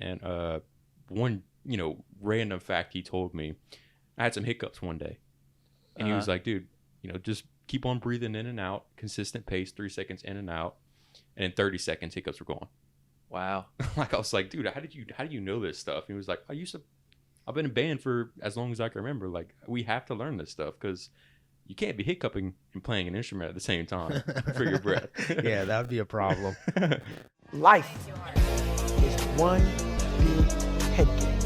And one, random fact he told me, I had some hiccups one day. And he was like, dude, just keep on breathing in and out, consistent pace, 3 seconds in and out. And in 30 seconds, hiccups were gone. Wow. Like, I was like, dude, how do you know this stuff? And he was like, I've been in band for as long as I can remember. Like, we have to learn this stuff because you can't be hiccuping and playing an instrument at the same time for your breath. Yeah, that would be a problem. Life is one big head game.